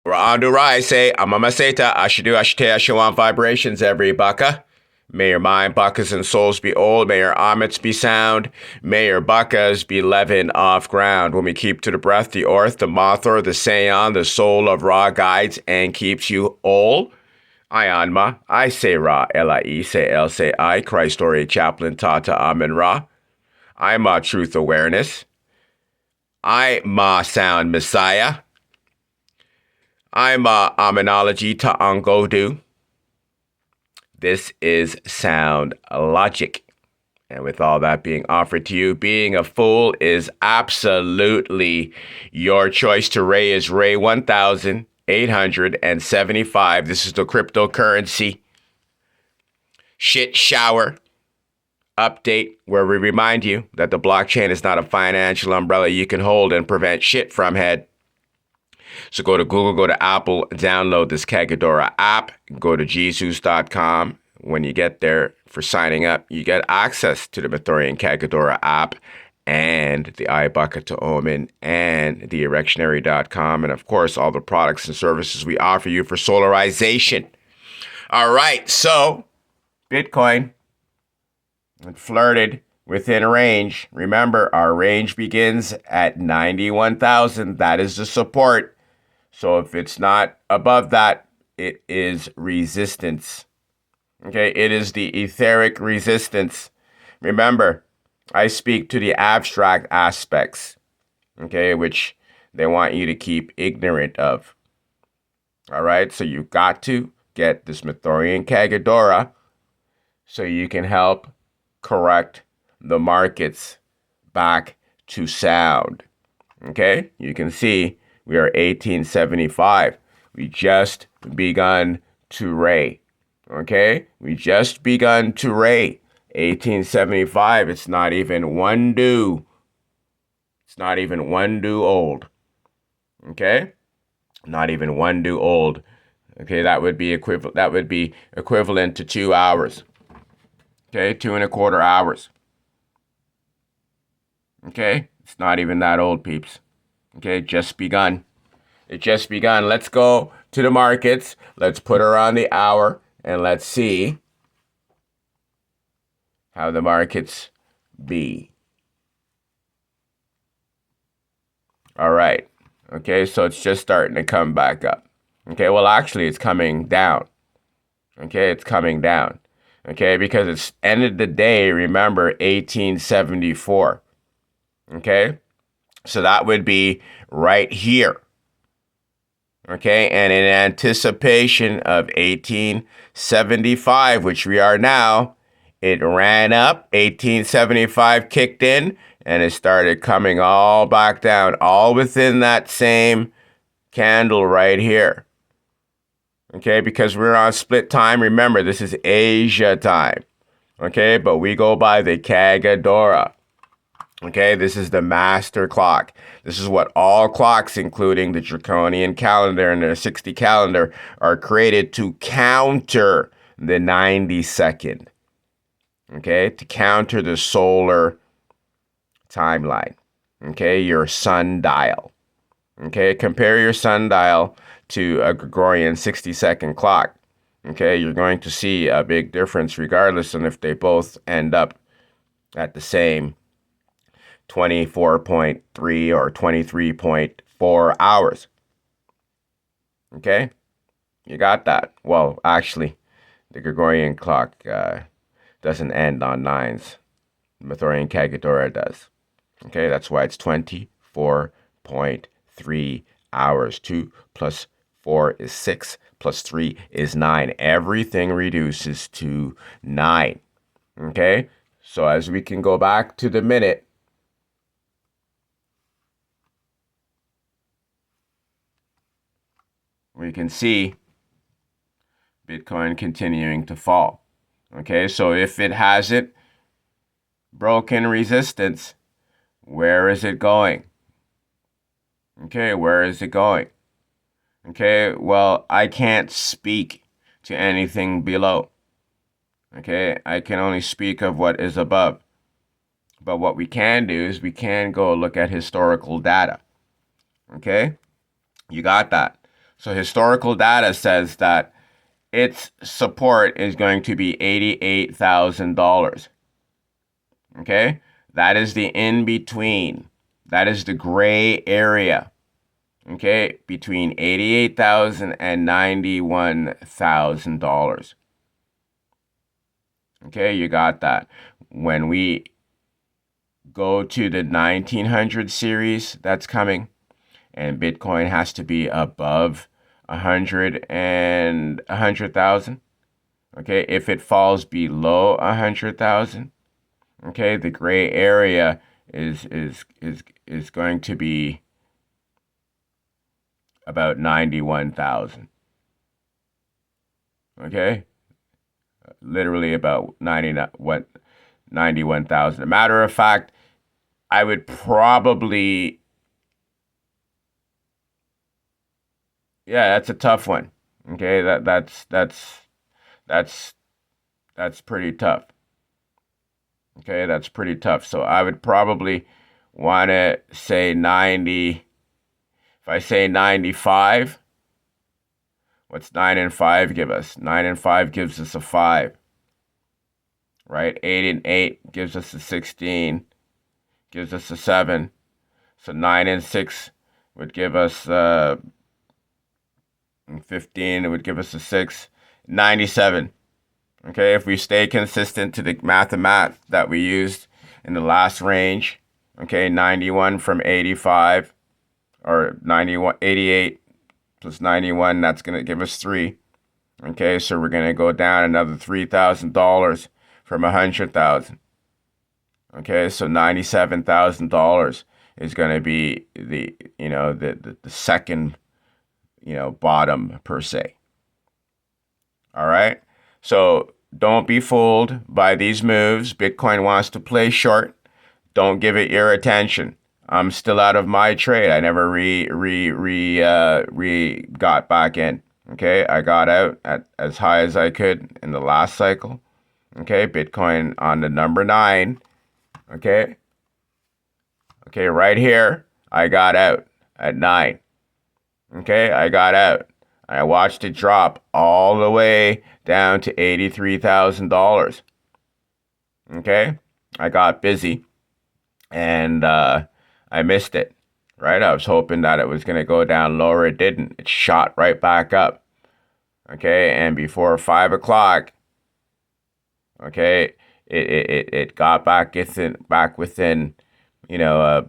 Ra'andu Rai say, Amamaseta, Ashidu Ashite Ashawan vibrations, every baka. May your mind, buckas, and souls be old. May your amits be sound. May your buckas be leaven off ground. When we keep to the breath, the orth, the mothor, the seon, the soul of Ra guides and keeps you whole. I Anma, I say Ra, Elai, say El, say I, Christ Ori, Chaplain, Tata, Amen Ra. I Ma Truth Awareness. I Ma Sound Messiah. I'm Aminology to Angodu. This is Sound Logic. And with all that being offered to you, being a fool is absolutely your choice. To Ray is Ray 1875. This is the cryptocurrency shit shower update where we remind you that the blockchain is not a financial umbrella you can hold and prevent shit from head. So go to Google, go to Apple, download this Kagadora app, go to Jesus.com. When you get there for signing up, you get access to the Mathorian Kagadora app and the iBucket to Omen and the Erectionary.com. And of course, all the products and services we offer you for solarization. All right, so Bitcoin flirted within range. Remember, our range begins at 91,000. That is the support. So if it's not above that, it is resistance. Okay, it is the etheric resistance. Remember, I speak to the abstract aspects, okay, which they want you to keep ignorant of. All right, so you've got to get this Mathorian Kagadora so you can help correct the markets back to sound. Okay, you can see we are 1875. We just begun to ray. Okay, we just begun to ray. 1875. It's not even one due. It's not even one due old. Okay, not even one due old. Okay, that would be equivalent. That would be equivalent to 2 hours. Okay, 2.25 hours. Okay, it's not even that old, peeps. Okay, just begun. It just begun. Let's go to the markets. Let's put her on the hour and let's see how the markets be. All right. Okay, so it's just starting to come back up. Okay, well, actually, it's coming down. Okay, it's coming down. Okay, because it's ended the day, remember, 1874. Okay, so that would be right here. Okay, and in anticipation of 1875, which we are now, it ran up. 1875 kicked in, and it started coming all back down, all within that same candle right here. Okay, because we're on split time. Remember, this is Asia time. Okay, but we go by the Kagadora. Okay, this is the master clock. This is what all clocks, including the Draconian calendar and the 60 calendar, are created to counter the 90-second. Okay, to counter the solar timeline. Okay, your sundial. Okay, compare your sundial to a Gregorian 60-second clock. Okay, you're going to see a big difference regardless of if they both end up at the same 24.3 or 23.4 hours. Okay? You got that? Well, actually, the Gregorian clock doesn't end on nines. The Mathorian Kagadora does. Okay? That's why it's 24.3 hours. 2 plus 4 is 6, plus 3 is 9. Everything reduces to 9. Okay? So as we can go back to the minute, we can see Bitcoin continuing to fall. Okay, so if it hasn't broken resistance, where is it going? Okay, where is it going? Okay, well, I can't speak to anything below. Okay, I can only speak of what is above. But what we can do is we can go look at historical data. Okay, you got that. So historical data says that its support is going to be $88,000. Okay? That is the in between. That is the gray area. Okay? Between $88,000 and $91,000. Okay? You got that. When we go to the 1900 series that's coming, and Bitcoin has to be above 100,000. Okay, if it falls below 100,000, okay, the gray area is going to be about 91,000. Okay, literally about 91,000. A matter of fact, I would probably, yeah, that's a tough one. Okay, that's pretty tough. Okay, that's pretty tough. So I would probably want to say 90. If I say 95, what's 9 and 5 give us? 9 and 5 gives us a 5. Right? 8 and 8 gives us a 16. Gives us a 7. So 9 and 6 would give us 15. It would give us a 6. 97. Okay, if we stay consistent to the math that we used in the last range, okay, 91 from 85, or 91, 88 plus 91, that's going to give us 3. Okay, so we're going to go down another $3,000 from 100,000. Okay, so $97,000 is going to be the second, bottom per se. All right. So don't be fooled by these moves. Bitcoin wants to play short. Don't give it your attention. I'm still out of my trade. I never got back in. Okay, I got out at as high as I could in the last cycle. Okay, Bitcoin on the number 9. Okay, right here, I got out at 9. Okay, I got out. I watched it drop all the way down to $83,000. Okay, I got busy and I missed it. Right, I was hoping that it was going to go down lower. It didn't. It shot right back up. Okay, and before 5 o'clock, okay, it got back within a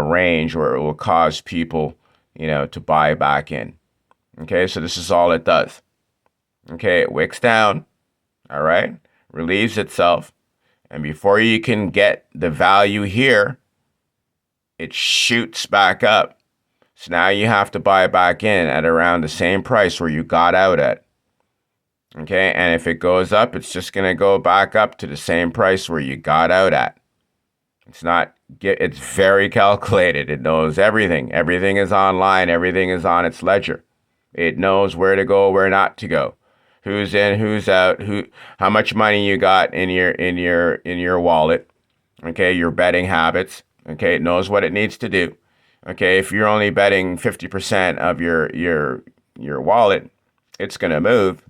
range where it will cause people to buy back in. Okay, so this is all it does. Okay, it wicks down, all right, relieves itself, and before you can get the value here, it shoots back up. So now you have to buy back in at around the same price where you got out at. Okay, and if it goes up, it's just going to go back up to the same price where you got out at. It's very calculated. It knows everything. Everything is online. Everything is on its ledger. It knows where to go, where not to go, who's in, who's out, how much money you got in your wallet. Okay, your betting habits. Okay, it knows what it needs to do. Okay, if you're only betting 50% of your wallet, it's going to move,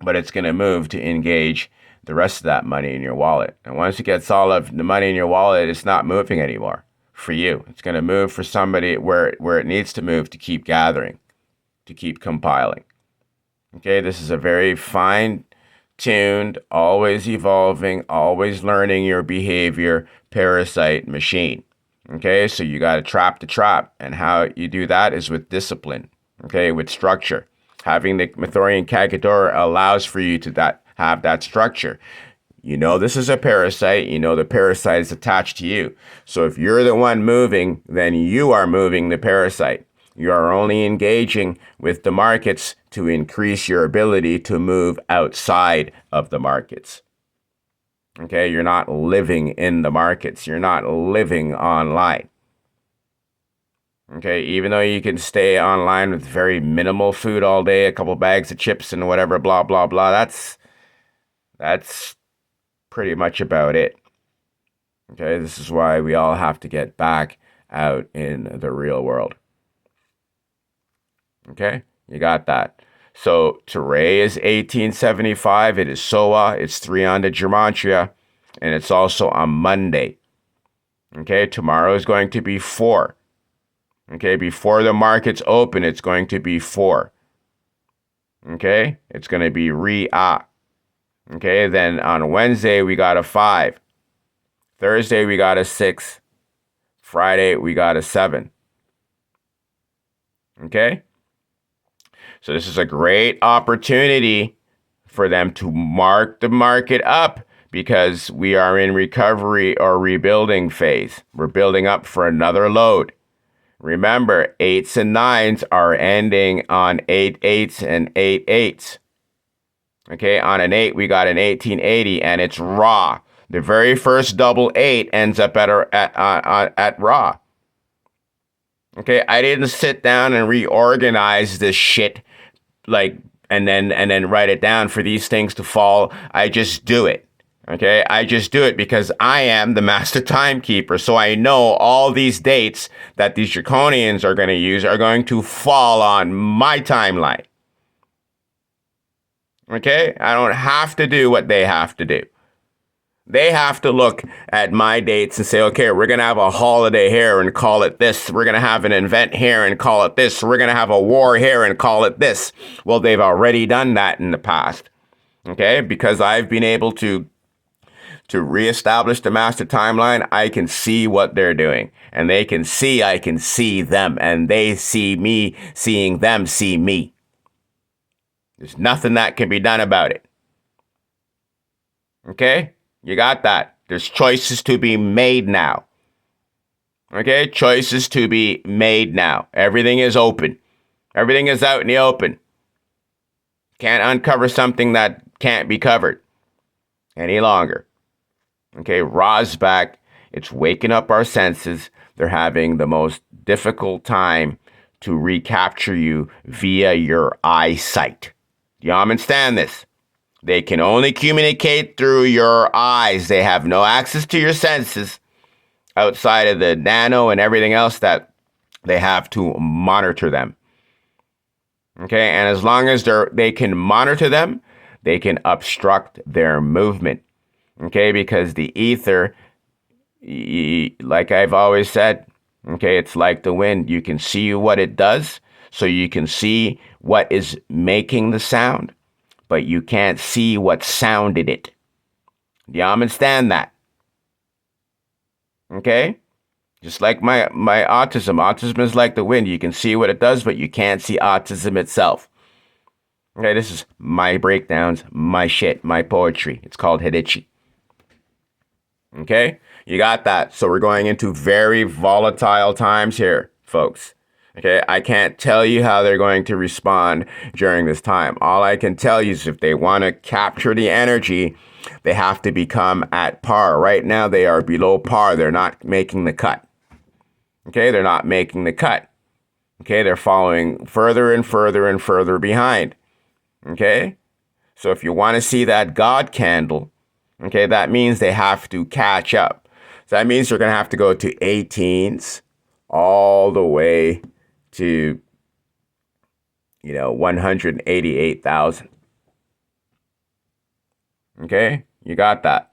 but it's going to move to engage the rest of that money in your wallet. And once it gets all of the money in your wallet, it's not moving anymore for you. It's going to move for somebody where it needs to move to keep gathering, to keep compiling. Okay, this is a very fine-tuned, always evolving, always learning your behavior parasite machine. Okay, so you got to trap the trap, and how you do that is with discipline. Okay, with structure. Having the Mathorian Kagidora allows for you to have that structure. You know this is a parasite. You know the parasite is attached to you. So if you're the one moving, then you are moving the parasite. You are only engaging with the markets to increase your ability to move outside of the markets. Okay, you're not living in the markets. You're not living online. Okay, even though you can stay online with very minimal food all day, a couple bags of chips and whatever, blah, blah, blah, that's pretty much about it. Okay, this is why we all have to get back out in the real world. Okay, You got that. So Toray is 1875. It is SOA. It's 3 on the Gematria. And it's also on Monday. Okay, tomorrow is going to be 4. Okay, before the markets open, it's going to be 4. Okay, it's going to be Ria. Okay, then on Wednesday, we got a 5. Thursday, we got a 6. Friday, we got a 7. Okay, so this is a great opportunity for them to mark the market up because we are in recovery or rebuilding phase. We're building up for another load. Remember, 8s and 9s are ending on 8 8s and 8 8s. Okay, on an 8, we got an 1880, and it's raw. The very first double 8 ends up at raw. Okay, I didn't sit down and reorganize this shit and then write it down for these things to fall. I just do it. Okay, I just do it because I am the master timekeeper. So I know all these dates that these draconians are going to use are going to fall on my timeline. Okay, I don't have to do what they have to do. They have to look at my dates and say, okay, we're going to have a holiday here and call it this. We're going to have an event here and call it this. We're going to have a war here and call it this. Well, they've already done that in the past. Okay, because I've been able to reestablish the master timeline, I can see what they're doing. And they can see I can see them. And they see me seeing them see me. There's nothing that can be done about it. Okay? You got that. There's choices to be made now. Okay? Choices to be made now. Everything is open. Everything is out in the open. Can't uncover something that can't be covered any longer. Okay, Ra's back. It's waking up our senses. They're having the most difficult time to recapture you via your eyesight. Do you understand this? They can only communicate through your eyes. They have no access to your senses outside of the nano and everything else that they have to monitor them. Okay, and as long as they can monitor them, they can obstruct their movement. Okay, because the ether, like I've always said, okay, it's like the wind. You can see what it does, so you can see what is making the sound, but you can't see what sounded it. Do you understand that? Okay? Just like my autism. Autism is like the wind. You can see what it does, but you can't see autism itself. Okay, this is my breakdowns, my shit, my poetry. It's called Hedichi. Okay, you got that. So we're going into very volatile times here, folks. Okay, I can't tell you how they're going to respond during this time. All I can tell you is if they want to capture the energy, they have to become at par. Right now, they are below par. They're not making the cut. Okay, they're not making the cut. Okay, they're following further and further and further behind. Okay, so if you want to see that God candle, okay, that means they have to catch up. So that means they're going to have to go to 18s all the way to, 188,000. Okay, you got that.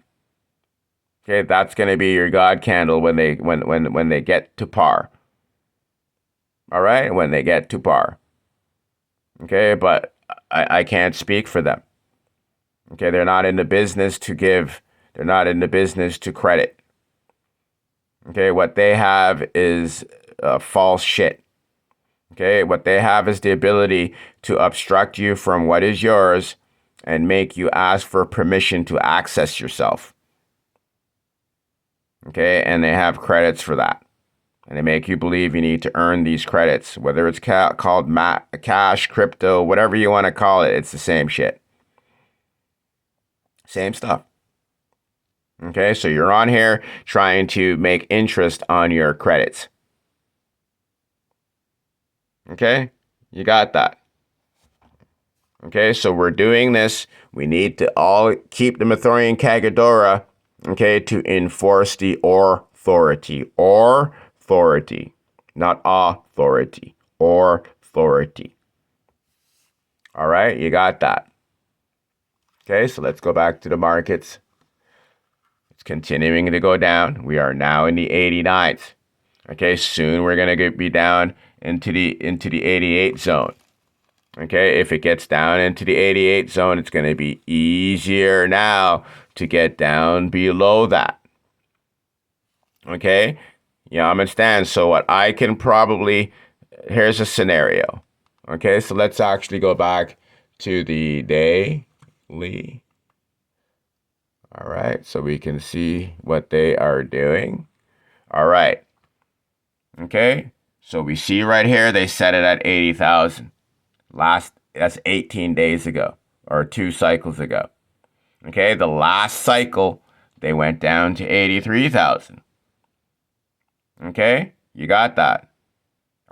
Okay, that's going to be your God candle when they get to par. All right, when they get to par. Okay, but I can't speak for them. Okay, they're not in the business to give. They're not in the business to credit. Okay, what they have is false shit. Okay, what they have is the ability to obstruct you from what is yours and make you ask for permission to access yourself. Okay, and they have credits for that. And they make you believe you need to earn these credits, whether it's called cash, crypto, whatever you want to call it, it's the same shit. Same stuff. Okay, so you're on here trying to make interest on your credits. Okay, you got that. Okay, so we're doing this. We need to all keep the Mathorian Kagadora, okay, to enforce the authority. Authority, not authority. Authority. All right, you got that. Okay, so let's go back to the markets. It's continuing to go down. We are now in the 89s. Okay, soon we're gonna be down into the 88 zone. Okay, if it gets down into the 88 zone, it's gonna be easier now to get down below that. Okay, you understand? So what I can probably, here's a scenario. Okay, so let's actually go back to the daily. All right, so we can see what they are doing. All right. Okay, so we see right here they set it at 80,000. That's 18 days ago or 2 cycles ago. Okay, the last cycle they went down to 83,000. Okay, you got that.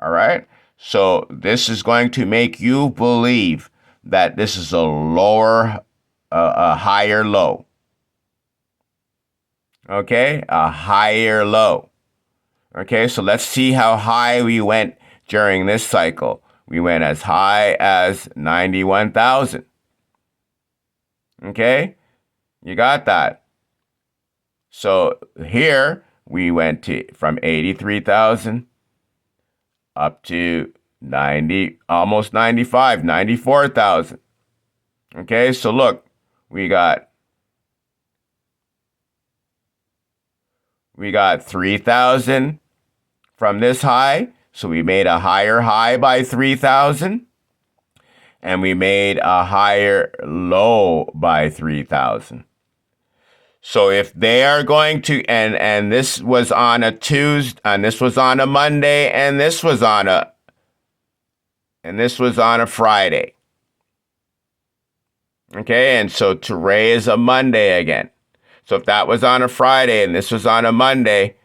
All right. So this is going to make you believe that this is a higher low. Okay, a higher low. Okay, so let's see how high we went during this cycle. We went as high as 91,000. Okay, you got that. So here we went from 83,000 up to 90, almost 95, 94,000. Okay, so look, we got 3,000 from this high. So we made a higher high by 3,000. And we made a higher low by 3,000. So if they are going to, and this was on a Tuesday, and this was on a Monday, and this was on a Friday. Okay, and so today is a Monday again. So if that was on a Friday and this was on a Monday,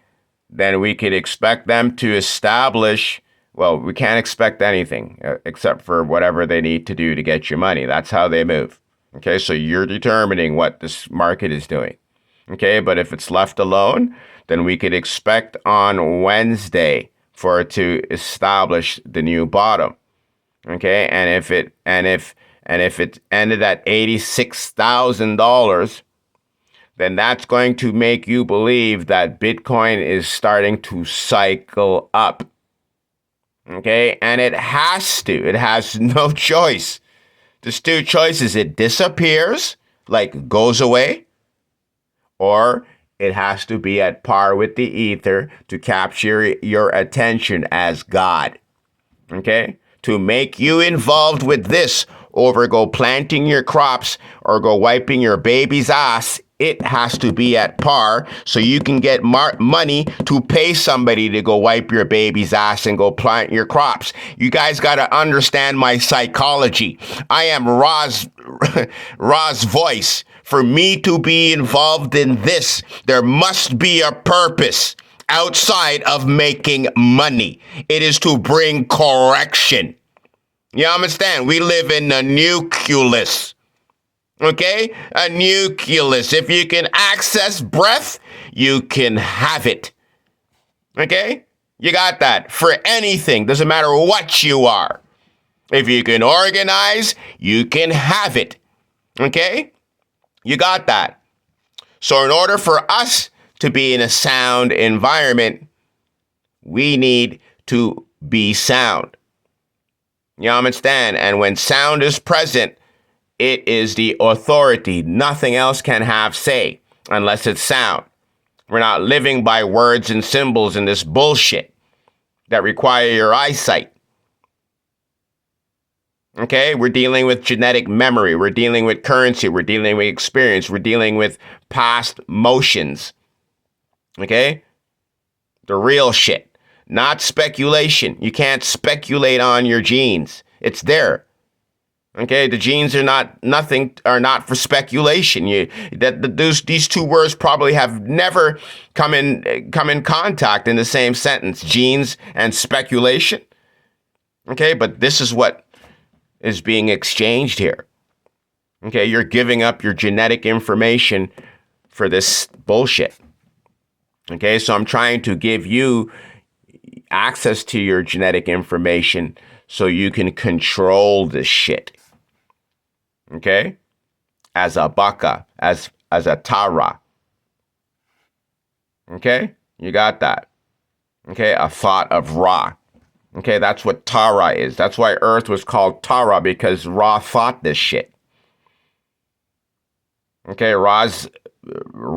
then we could expect them to establish, well, we can't expect anything except for whatever they need to do to get your money. That's how they move. Okay, so you're determining what this market is doing. Okay, but if it's left alone, then we could expect on Wednesday for it to establish the new bottom. Okay, and if it ended at $86,000, then that's going to make you believe that Bitcoin is starting to cycle up. Okay, and it has to. It has no choice. There's 2 choices. It disappears, like goes away, or it has to be at par with the ether to capture your attention as God. Okay? To make you involved with this over go planting your crops or go wiping your baby's ass, it has to be at par so you can get money to pay somebody to go wipe your baby's ass and go plant your crops. You guys got to understand my psychology. I am Ra's voice. For me to be involved in this, there must be a purpose outside of making money. It is to bring correction. You understand? We live in a nucleus. Okay? A nucleus. If you can access breath, you can have it. Okay? You got that. For anything. Doesn't matter what you are. If you can organize, you can have it. Okay? You got that. So in order for us to be in a sound environment, we need to be sound. You understand? And when sound is present, it is the authority. Nothing else can have say unless it's sound. We're not living by words and symbols in this bullshit that require your eyesight. Okay? We're dealing with genetic memory. We're dealing with currency. We're dealing with experience. We're dealing with past motions. Okay? The real shit. Not speculation. You can't speculate on your genes. It's there. Okay, the genes are not for speculation. These 2 words probably have never come in contact in the same sentence. Genes and speculation. Okay, but this is what is being exchanged here. Okay, you're giving up your genetic information for this bullshit. Okay, so I'm trying to give you access to your genetic information so you can control this shit. Okay? As a baka, as a Tara. Okay? You got that. Okay? A thought of Ra. Okay? That's what Tara is. That's why Earth was called Tara, because Ra thought this shit. Okay? Ra's